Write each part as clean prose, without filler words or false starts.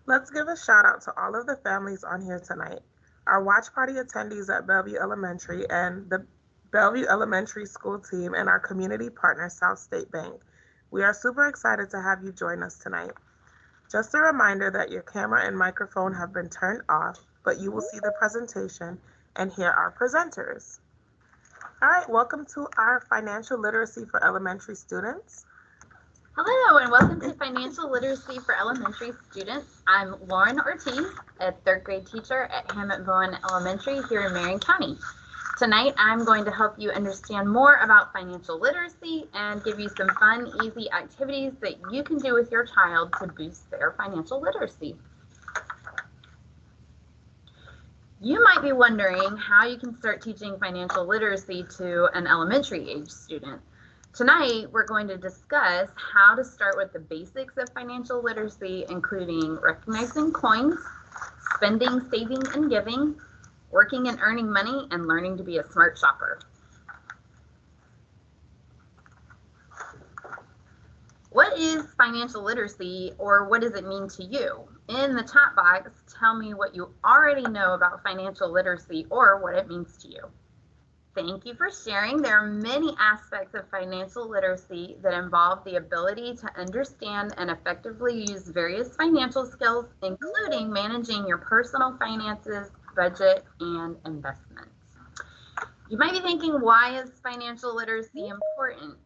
Let's give a shout out to all of the families on here tonight. Our watch party attendees at Bellevue Elementary and the Bellevue Elementary School team and our community partner, South State Bank. We are super excited to have you join us tonight. Just a reminder that your camera and microphone have been turned off, but you will see the presentation and hear our presenters. All right, welcome to our financial literacy for elementary students. Hello and welcome to Financial Literacy for Elementary Students. I'm Lauren Ortiz, a third grade teacher at Hammett Bowen Elementary here in Marion County. Tonight I'm going to help you understand more about financial literacy and give you some fun, easy activities that you can do with your child to boost their financial literacy. You might be wondering how you can start teaching financial literacy to an elementary age student. Tonight, we're going to discuss how to start with the basics of financial literacy, including recognizing coins, spending, saving, and giving, working and earning money, and learning to be a smart shopper. What is financial literacy, or what does it mean to you? In the chat box, tell me what you already know about financial literacy or what it means to you. Thank you for sharing. There are many aspects of financial literacy that involve the ability to understand and effectively use various financial skills, including managing your personal finances, budget, and investments. You might be thinking, why is financial literacy important?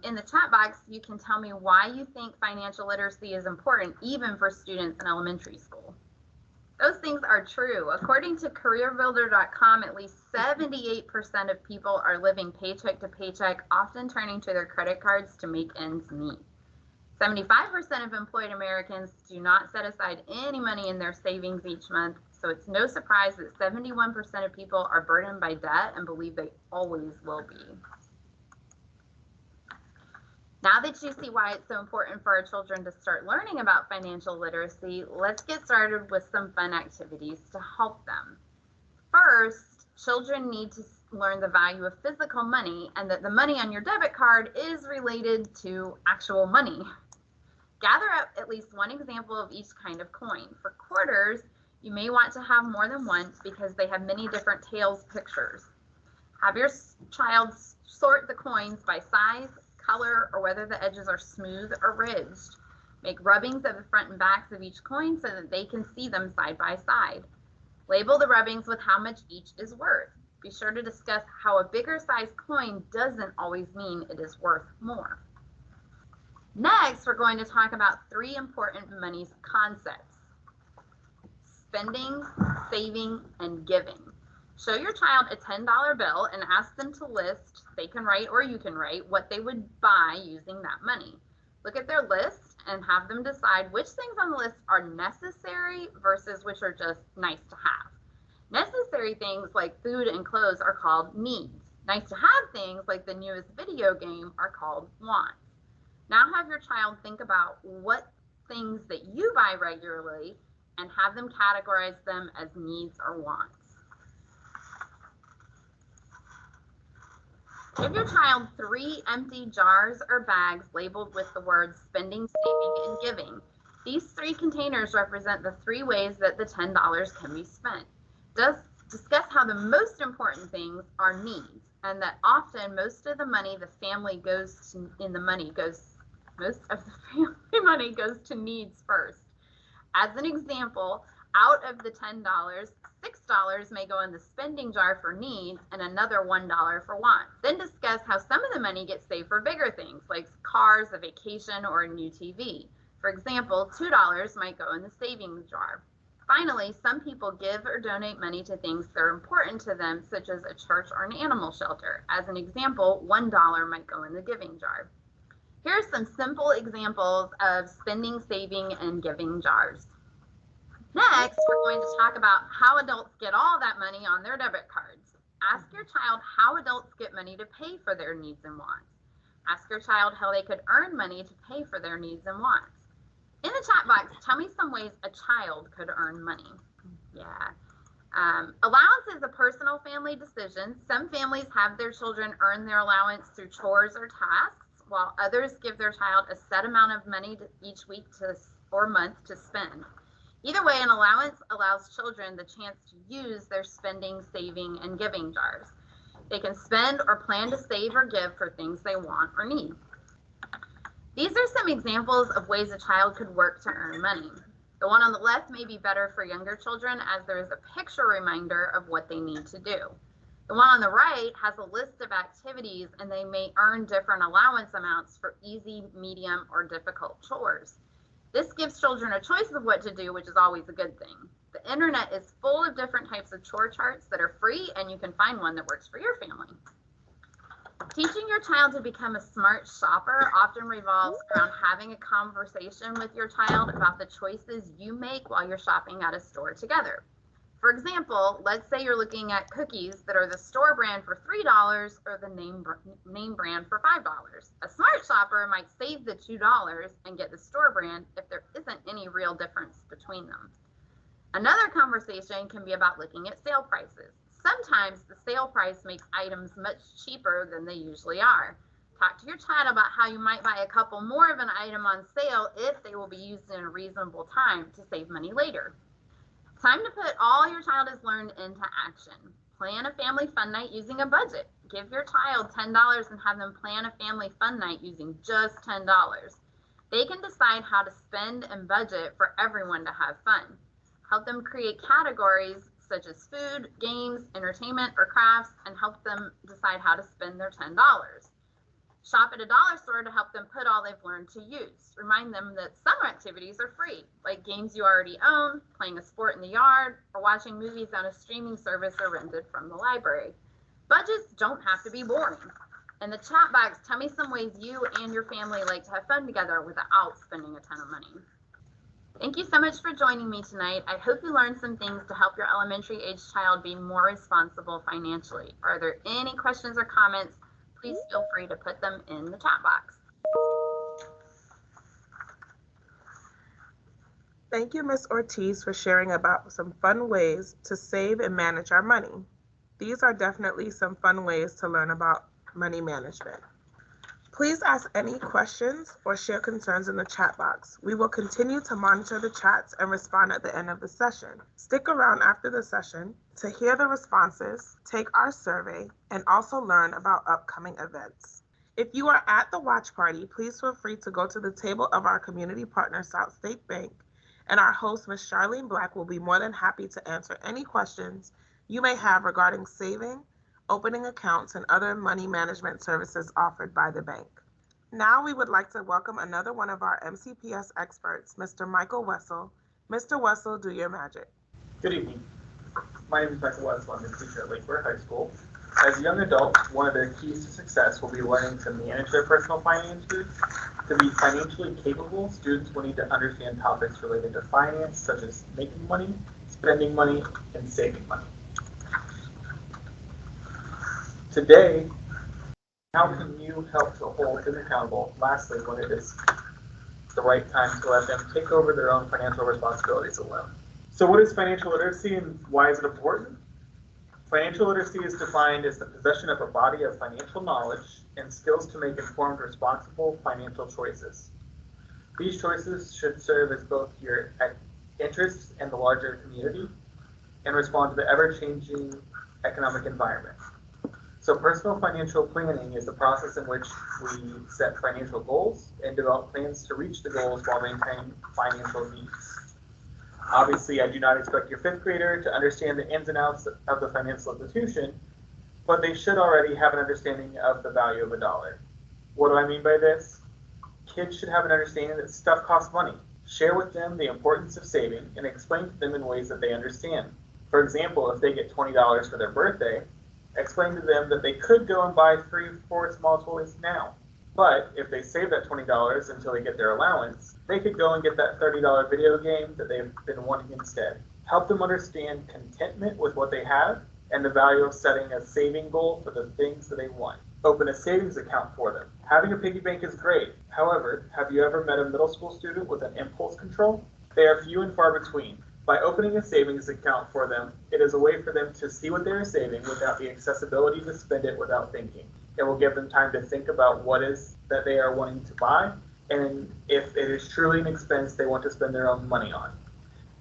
In the chat box, you can tell me why you think financial literacy is important, even for students in elementary school. Those things are true. According to CareerBuilder.com, at least 78% of people are living paycheck to paycheck, often turning to their credit cards to make ends meet. 75% of employed Americans do not set aside any money in their savings each month, so it's no surprise that 71% of people are burdened by debt and believe they always will be. Now that you see why it's so important for our children to start learning about financial literacy, let's get started with some fun activities to help them. First, children need to learn the value of physical money and that the money on your debit card is related to actual money. Gather up at least one example of each kind of coin. For quarters, you may want to have more than one because they have many different tails pictures. Have your child sort the coins by size, color, or whether the edges are smooth or ridged. Make rubbings of the front and backs of each coin so that they can see them side by side. Label the rubbings with how much each is worth. Be sure to discuss how a bigger size coin doesn't always mean it is worth more. Next, we're going to talk about three important money concepts: spending, saving, and giving. Show your child a $10 bill and ask them to list, they can write or you can write, what they would buy using that money. Look at their list and have them decide which things on the list are necessary versus which are just nice to have. Necessary things like food and clothes are called needs. Nice to have things like the newest video game are called wants. Now have your child think about what things that you buy regularly and have them categorize them as needs or wants. Give your child 3 empty jars or bags labeled with the words spending, saving, and giving. These 3 containers represent the 3 ways that the $10 can be spent. Discuss how the most important things are needs, and that often most of the money the family goes to needs first. As an example, out of the $10, $6 may go in the spending jar for needs and another $1 for wants. Then discuss how some of the money gets saved for bigger things like cars, a vacation, or a new TV. For example, $2 might go in the savings jar. Finally, some people give or donate money to things that are important to them, such as a church or an animal shelter. As an example, $1 might go in the giving jar. Here are some simple examples of spending, saving, and giving jars. Next, we're going to talk about how adults get all that money on their debit cards. Ask your child how adults get money to pay for their needs and wants. Ask your child how they could earn money to pay for their needs and wants. In the chat box, tell me some ways a child could earn money. Allowance is a personal family decision. Some families have their children earn their allowance through chores or tasks, while others give their child a set amount of money each week or month to spend. Either way, an allowance allows children the chance to use their spending, saving, and giving jars. They can spend or plan to save or give for things they want or need. These are some examples of ways a child could work to earn money. The one on the left may be better for younger children, as there is a picture reminder of what they need to do. The one on the right has a list of activities, and they may earn different allowance amounts for easy, medium, or difficult chores. This gives children a choice of what to do, which is always a good thing. The internet is full of different types of chore charts that are free, and you can find one that works for your family. Teaching your child to become a smart shopper often revolves around having a conversation with your child about the choices you make while you're shopping at a store together. For example, let's say you're looking at cookies that are the store brand for $3 or the name brand for $5. A smart shopper might save the $2 and get the store brand if there isn't any real difference between them. Another conversation can be about looking at sale prices. Sometimes the sale price makes items much cheaper than they usually are. Talk to your child about how you might buy a couple more of an item on sale if they will be used in a reasonable time to save money later. Time to put all your child has learned into action. Plan a family fun night using a budget. Give your child $10 and have them plan a family fun night using just $10. They can decide how to spend and budget for everyone to have fun. Help them create categories such as food, games, entertainment, or crafts, and help them decide how to spend their $10. Shop at a dollar store to help them put all they've learned to use. Remind them that some activities are free, like games you already own, playing a sport in the yard, or watching movies on a streaming service or rented from the library. Budgets don't have to be boring. In the chat box, tell me some ways you and your family like to have fun together without spending a ton of money. Thank you so much for joining me tonight. I hope you learned some things to help your elementary age child be more responsible financially. Are there any questions or comments? Please feel free to put them in the chat box. Thank you, Ms. Ortiz, for sharing about some fun ways to save and manage our money. These are definitely some fun ways to learn about money management. Please ask any questions or share concerns in the chat box. We will continue to monitor the chats and respond at the end of the session. Stick around after the session to hear the responses, take our survey, and also learn about upcoming events. If you are at the watch party, please feel free to go to the table of our community partner, South State Bank, and our host, Ms. Charlene Black, will be more than happy to answer any questions you may have regarding saving, opening accounts, and other money management services offered by the bank. Now we would like to welcome another one of our MCPS experts, Mr. Michael Wessel. Mr. Wessel, do your magic. Good evening. My name is Michael Wessel. I'm a teacher at Lakewood High School. As a young adult, one of their keys to success will be learning to manage their personal finances. To be financially capable, students will need to understand topics related to finance, such as making money, spending money, and saving money. Today, how can you help to hold them accountable? Lastly, when it is the right time to let them take over their own financial responsibilities alone. So what is financial literacy and why is it important? Financial literacy is defined as the possession of a body of financial knowledge and skills to make informed, responsible financial choices. These choices should serve as both your interests and the larger community and respond to the ever-changing economic environment. So personal financial planning is the process in which we set financial goals and develop plans to reach the goals while maintaining financial needs. Obviously, I do not expect your fifth grader to understand the ins and outs of the financial institution, but they should already have an understanding of the value of a dollar. What do I mean by this? Kids should have an understanding that stuff costs money. Share with them the importance of saving and explain to them in ways that they understand. For example, if they get $20 for their birthday, explain to them that they could go and buy 3 or 4 small toys now. But if they save that $20 until they get their allowance, they could go and get that $30 video game that they've been wanting instead. Help them understand contentment with what they have and the value of setting a saving goal for the things that they want. Open a savings account for them. Having a piggy bank is great. However, have you ever met a middle school student with an impulse control? They are few and far between. By opening a savings account for them, it is a way for them to see what they are saving without the accessibility to spend it without thinking. It will give them time to think about what is that they are wanting to buy, and if it is truly an expense they want to spend their own money on.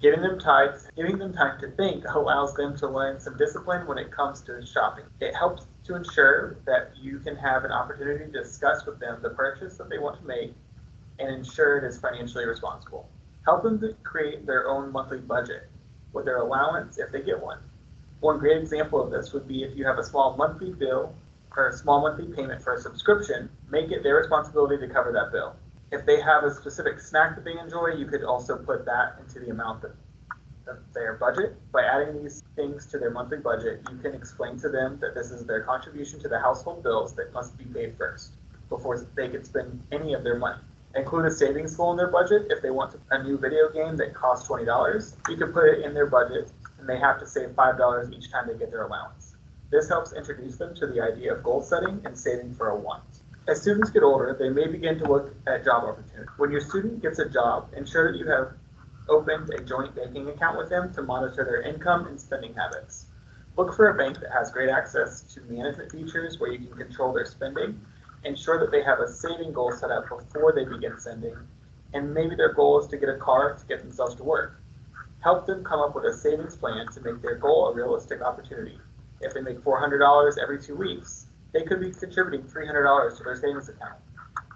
Giving them time to think allows them to learn some discipline when it comes to shopping. It helps to ensure that you can have an opportunity to discuss with them the purchase that they want to make and ensure it is financially responsible. Help them to create their own monthly budget with their allowance if they get one. One great example of this would be if you have a small monthly bill or a small monthly payment for a subscription, make it their responsibility to cover that bill. If they have a specific snack that they enjoy, you could also put that into the amount of their budget. By adding these things to their monthly budget, you can explain to them that this is their contribution to the household bills that must be paid first before they can spend any of their money. Include a savings goal in their budget. If they want a new video game that costs $20, you can put it in their budget and they have to save $5 each time they get their allowance. This helps introduce them to the idea of goal setting and saving for a want. As students get older, they may begin to look at job opportunities. When your student gets a job, ensure that you have opened a joint banking account with them to monitor their income and spending habits. Look for a bank that has great access to management features where you can control their spending. Ensure that they have a saving goal set up before they begin sending, and maybe their goal is to get a car to get themselves to work. Help them come up with a savings plan to make their goal a realistic opportunity. If they make $400 every 2 weeks, they could be contributing $300 to their savings account.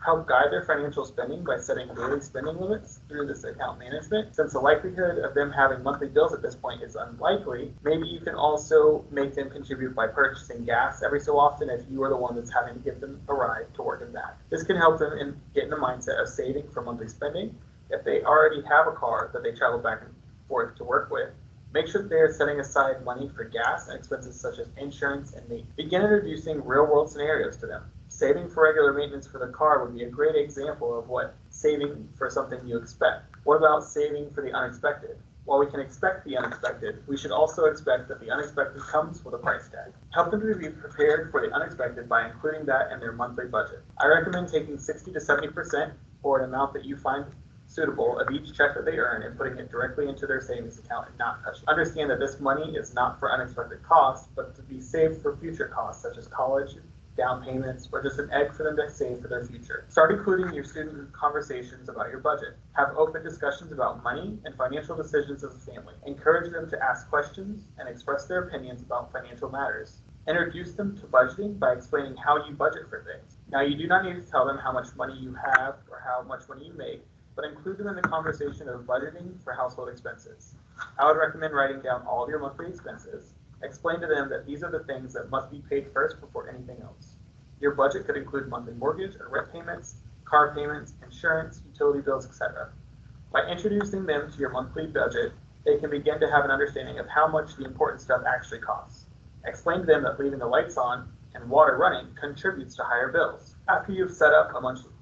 Help guide their financial spending by setting daily spending limits through this account management. Since the likelihood of them having monthly bills at this point is unlikely, maybe you can also make them contribute by purchasing gas every so often if you are the one that's having to give them a ride to work and back. This can help them get in the mindset of saving for monthly spending. If they already have a car that they travel back and forth to work with, make sure that they are setting aside money for gas and expenses such as insurance and maintenance. Begin introducing real-world scenarios to them. Saving for regular maintenance for the car would be a great example of what saving for something you expect. What about saving for the unexpected? While we can expect the unexpected, we should also expect that the unexpected comes with a price tag. Help them to be prepared for the unexpected by including that in their monthly budget. I recommend taking 60 to 70% or an amount that you find suitable of each check that they earn and putting it directly into their savings account and not touching it. Understand that this money is not for unexpected costs, but to be saved for future costs such as college, down payments, or just an egg for them to save for their future. Start including your students in conversations about your budget. Have open discussions about money and financial decisions as a family. Encourage them to ask questions and express their opinions about financial matters. Introduce them to budgeting by explaining how you budget for things. Now, you do not need to tell them how much money you have or how much money you make, but include them in the conversation of budgeting for household expenses. I would recommend writing down all of your monthly expenses. Explain to them that these are the things that must be paid first before anything else. Your budget could include monthly mortgage or rent payments, car payments, insurance, utility bills, etc. By introducing them to your monthly budget, they can begin to have an understanding of how much the important stuff actually costs. Explain to them that leaving the lights on and water running contributes to higher bills. After you've set up a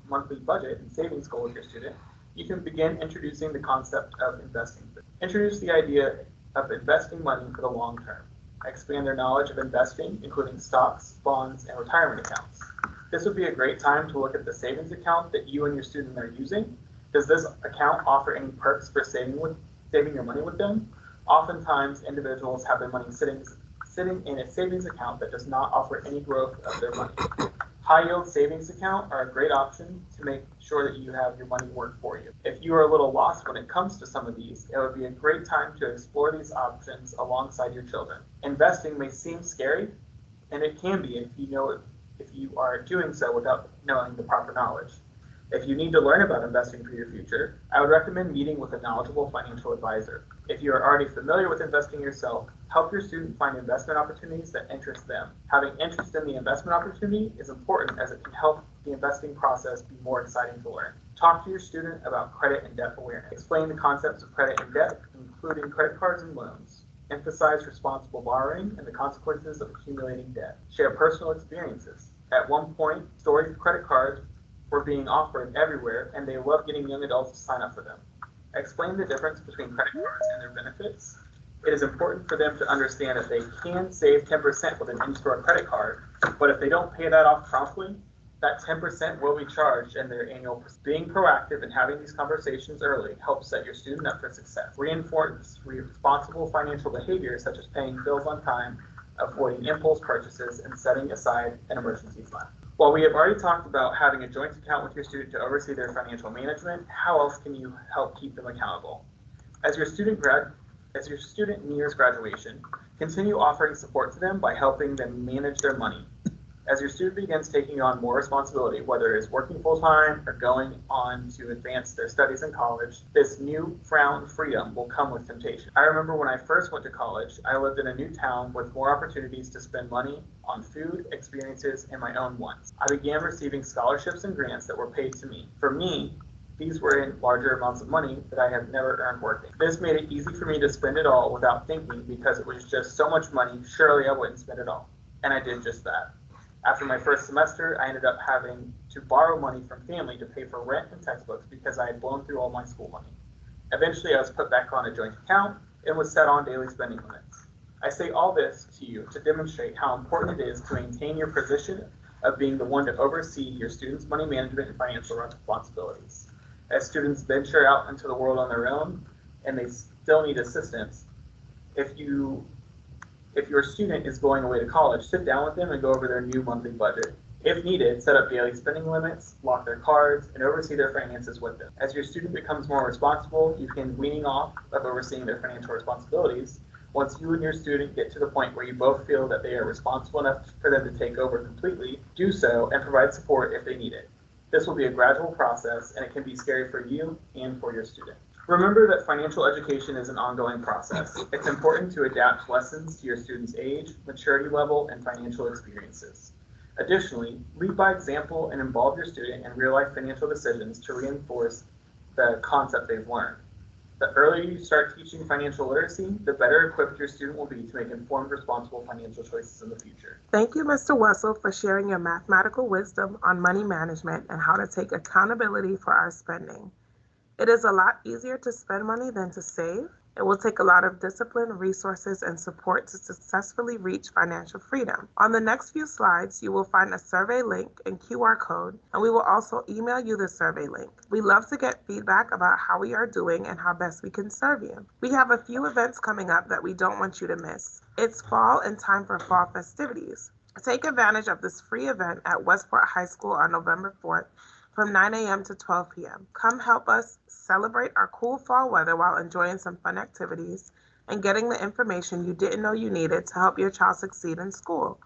monthly budget and savings goal with your student, you can begin introducing the concept of investing. Introduce the idea of investing money for the long term. Expand their knowledge of investing, including stocks, bonds, and retirement accounts. This would be a great time to look at the savings account that you and your student are using. Does this account offer any perks for saving your money with them? Oftentimes, individuals have their money sitting in a savings account that does not offer any growth of their money. High-yield savings account are a great option to make sure that you have your money work for you. If you are a little lost when it comes to some of these, it would be a great time to explore these options alongside your children. Investing may seem scary, and it can be if you are doing so without knowing the proper knowledge. If you need to learn about investing for your future, I would recommend meeting with a knowledgeable financial advisor. If you are already familiar with investing yourself, help your student find investment opportunities that interest them. Having interest in the investment opportunity is important as it can help the investing process be more exciting to learn. Talk to your student about credit and debt awareness. Explain the concepts of credit and debt, including credit cards and loans. Emphasize responsible borrowing and the consequences of accumulating debt. Share personal experiences. At one point, stories of credit cards were being offered everywhere, and they love getting young adults to sign up for them. Explain the difference between credit cards and their benefits. It is important for them to understand that they can save 10% with an in-store credit card, but if they don't pay that off promptly, that 10% will be charged in their annual. Being proactive and having these conversations early helps set your student up for success. Reinforce responsible financial behaviors such as paying bills on time, avoiding impulse purchases, and setting aside an emergency fund. While we have already talked about having a joint account with your student to oversee their financial management, how else can you help keep them accountable? As your student nears graduation, continue offering support to them by helping them manage their money. As your student begins taking on more responsibility, whether it is working full-time or going on to advance their studies in college, this newfound freedom will come with temptation. I remember when I first went to college, I lived in a new town with more opportunities to spend money on food, experiences, and my own wants. I began receiving scholarships and grants that were paid to me. For me, these were in larger amounts of money that I have never earned working. This made it easy for me to spend it all without thinking because it was just so much money, surely I wouldn't spend it all. And I did just that. After my first semester, I ended up having to borrow money from family to pay for rent and textbooks because I had blown through all my school money. Eventually, I was put back on a joint account and was set on daily spending limits. I say all this to you to demonstrate how important it is to maintain your position of being the one to oversee your students' money management and financial responsibilities. As students venture out into the world on their own and they still need assistance, if your student is going away to college, sit down with them and go over their new monthly budget. If needed, set up daily spending limits, lock their cards, and oversee their finances with them. As your student becomes more responsible, you can weaning off of overseeing their financial responsibilities. Once you and your student get to the point where you both feel that they are responsible enough for them to take over completely, do so and provide support if they need it. This will be a gradual process, and it can be scary for you and for your student. Remember that financial education is an ongoing process. It's important to adapt lessons to your students' age, maturity level, and financial experiences. Additionally, lead by example and involve your student in real-life financial decisions to reinforce the concept they've learned. The earlier you start teaching financial literacy, the better equipped your student will be to make informed, responsible financial choices in the future. Thank you, Mr. Wessel, for sharing your mathematical wisdom on money management and how to take accountability for our spending. It is a lot easier to spend money than to save. It will take a lot of discipline, resources, and support to successfully reach financial freedom. On the next few slides, you will find a survey link and QR code, and we will also email you the survey link. We love to get feedback about how we are doing and how best we can serve you. We have a few events coming up that we don't want you to miss. It's fall and time for fall festivities. Take advantage of this free event at Westport High School on November 4th. From 9 a.m. to 12 p.m. Come help us celebrate our cool fall weather while enjoying some fun activities and getting the information you didn't know you needed to help your child succeed in school.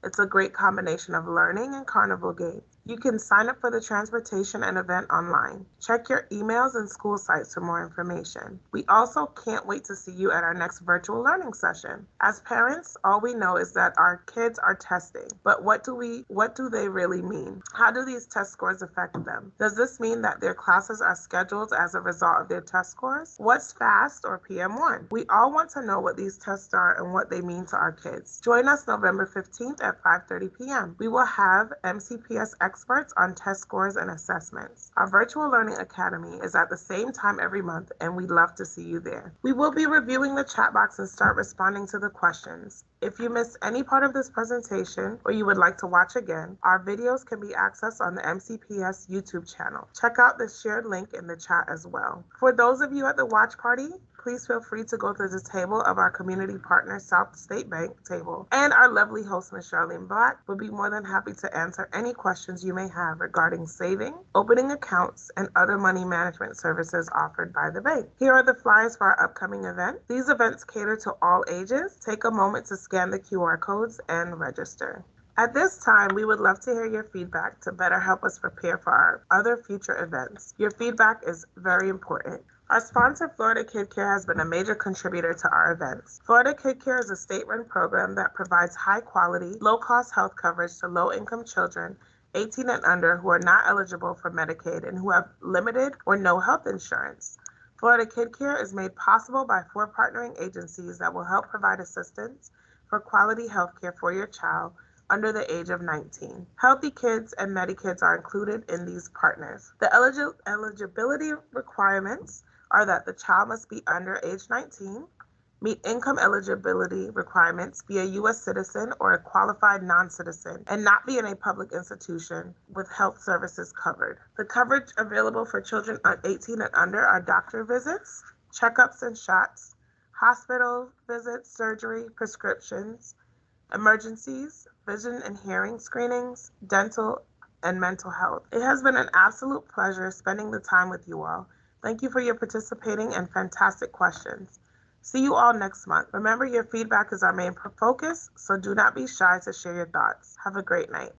It's a great combination of learning and carnival games. You can sign up for the transportation and event online. Check your emails and school sites for more information. We also can't wait to see you at our next virtual learning session. As parents, all we know is that our kids are testing, but what do they really mean? How do these test scores affect them? Does this mean that their classes are scheduled as a result of their test scores? What's FAST or PM1? We all want to know what these tests are and what they mean to our kids. Join us November 15th at 5:30 p.m. We will have MCPS experts on test scores and assessments. Our Virtual Learning Academy is at the same time every month, and we'd love to see you there. We will be reviewing the chat box and start responding to the questions. If you missed any part of this presentation or you would like to watch again, our videos can be accessed on the MCPS YouTube channel. Check out the shared link in the chat as well. For those of you at the watch party, please feel free to go to the table of our community partner South State Bank table, and our lovely host, Ms. Charlene Black, will be more than happy to answer any questions you may have regarding saving, opening accounts, and other money management services offered by the bank. Here are the flyers for our upcoming event. These events cater to all ages. Take a moment to scan the QR codes and register. At this time, we would love to hear your feedback to better help us prepare for our other future events. Your feedback is very important. Our sponsor, Florida Kid Care, has been a major contributor to our events. Florida Kid Care is a state-run program that provides high-quality, low-cost health coverage to low-income children 18 and under who are not eligible for Medicaid and who have limited or no health insurance. Florida Kid Care is made possible by 4 partnering agencies that will help provide assistance for quality health care for your child under the age of 19. Healthy Kids and Medikids are included in these partners. The eligibility requirements are that the child must be under age 19, meet income eligibility requirements, be a U.S. citizen or a qualified non-citizen, and not be in a public institution with health services covered. The coverage available for children 18 and under are doctor visits, checkups and shots, hospital visits, surgery, prescriptions, emergencies, vision and hearing screenings, dental, and mental health. It has been an absolute pleasure spending the time with you all. Thank you for your participating and fantastic questions. See you all next month. Remember, your feedback is our main focus, so do not be shy to share your thoughts. Have a great night.